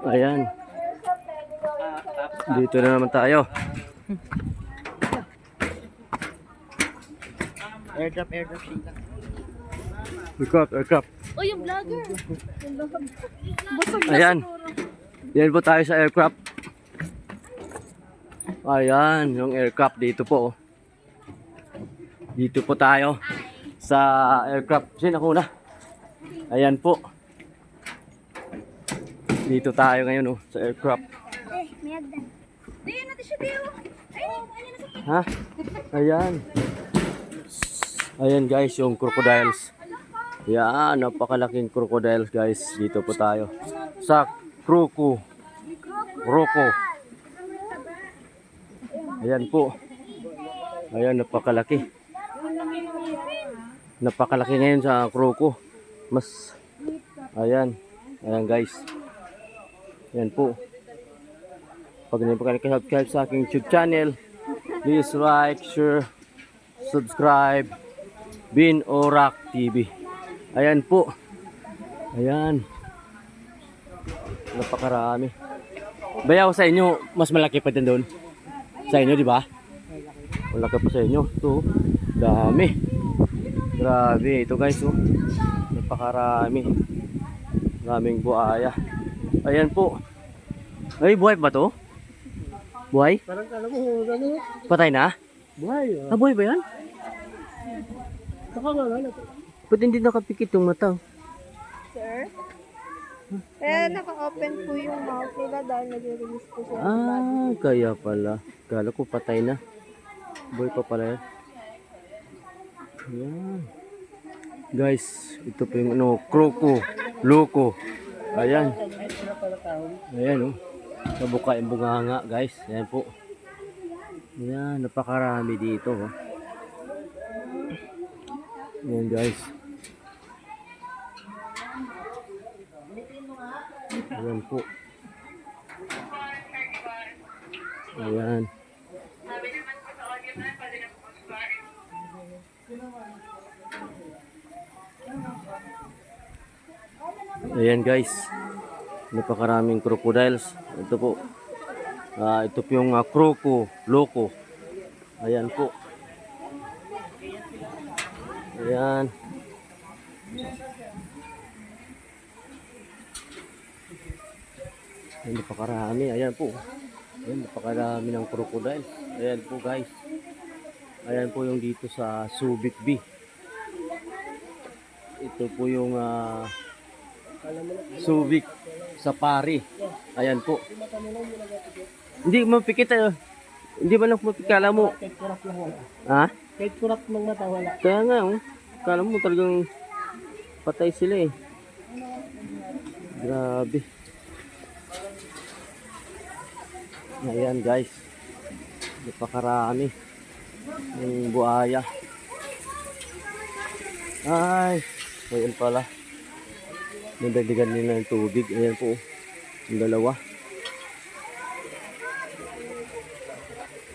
Ayan. Dito na naman tayo. Airdrop siya. Aircraft. Oh, yung vlogger. Ayan. Yan po tayo sa aircraft. Ayan, yung aircraft dito po. Dito po tayo sa aircraft. Sino ako na? Ayan po. Dito tayo ngayon sa aircraft. May agdan. Diyan natin siya, Teo. Ha? Ayan. Ayan guys, yung crocodiles. Yan, napakalaking crocodiles guys. Dito po tayo sa Roko. Ayan po. Ayan, napakalaki. Napakalaki ngayon sa Roko. Mas, ayan. Ayan guys. Ayan po. Pag hindi pa kayo subscribe sa aking YouTube channel, please like, share, subscribe. Bin Orak TV. Ayan po. Ayan. Napakarami. Bayaw sa inyo, mas malaki pa din doon. Sa inyo, di ba? Malaki pa sa inyo. Ito, dami. Grabe. Ito guys, oh. Napakarami. Maraming buhaya. Ayan po. Ay, buhay pa to? Buhay? Parang alam mo, ano? Patay na? Buhay. Ah, buhay ba yan? Baka nga ano. Ba't hindi nakapikit yung mata? Sir? Kaya naka-open po yung mouth nila dahil nag-release po siya. Ah, kaya pala. Kala ko patay na. Buhay pa pala yan. Yan. Guys, ito po yung ano, loko. Ayan. Ayan oh. Nabuka yung bunganga guys. Ayan po. Ayan, napakarami dito oh. Ayan guys. Ayan po. Ayan. Ayan guys. Napakaraming crocodiles. Ito po. Ito po yung loko. Ayan po. Ayan. Ayan, napakarami. Ayan po. Ayan, napakarami ng crocodile. Ayan po guys. Ayan po yung dito sa Subic B. Ito po yung Subic Safari. Ayan po. Hindi mapikit Hindi ba lang mapikala mo? Kahit kurap lang wala. Ha? Kahit kurap ng mata wala. Kaya nga oh. Kala mo talagang patay sila eh. Grabe. Ayan guys. Napakarami. Yung buhaya. Ay. Ayan pala. Nandagdagan nila ng tubig. Ayan po. Yung dalawa.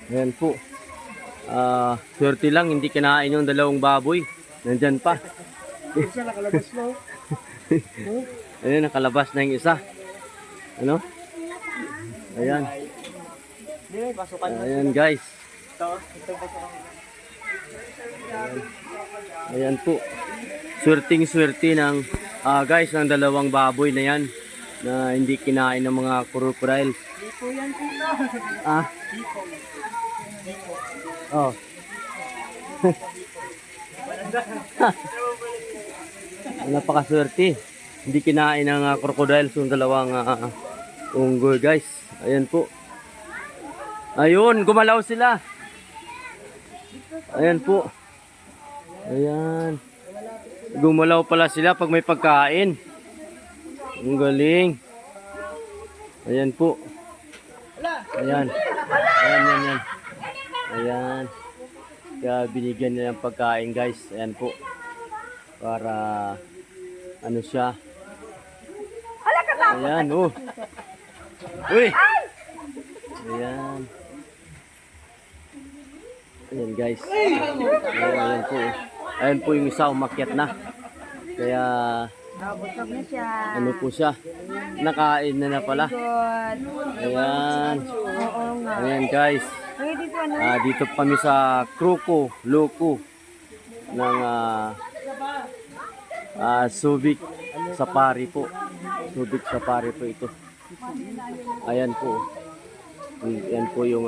Ayan po. Swerte lang. Hindi kinain yung dalawang baboy. Nandyan pa. Isa nakalabas na. Ayan, nakalabas na yung isa. Ano? Ayan. Ayan guys. Ayan po. Swerting-swerte ng guys ng dalawang baboy na yan na hindi kinain ng mga crocodile. Dito yan dito. Ah. Oh. Napakaswerte. Hindi kinain ng crocodiles yung dalawang unggoy guys. Ayan po. Ayun, gumalaw sila. Ayan po. Ayan. Gumalaw pala sila pag may pagkain. Ang galing. Ayan po. Ayan. Ayan. Ayan. Kaya binigyan nila ng pagkain guys. Ayan po. Para ano siya. Ayan oh. Uy. Ayan. Ayan guys. Ayan po. Ayan po yung isa umakyat na. Kaya Busog na siya. Ano po siya? Nakain na pala. Good. Ayan. Oo nga. Ayan guys. Ay, dito ano? Dito kami sa Croco, Loco ng Subic Safari po. Subic Safari po ito. Ayan po. Ayan po yung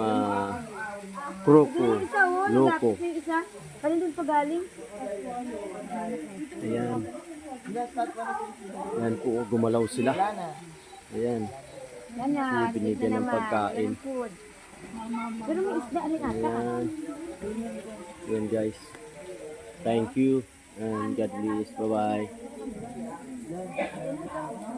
Croco, Loco. Yung isa. Kanin doon pa galing? Ayan. Ayan po, gumalaw sila. Ayan. Yan na. Binigyan ng pagkain. Food. Pero may isda rin ata. Ayan. Ayan guys. Thank you and God bless. Bye-bye.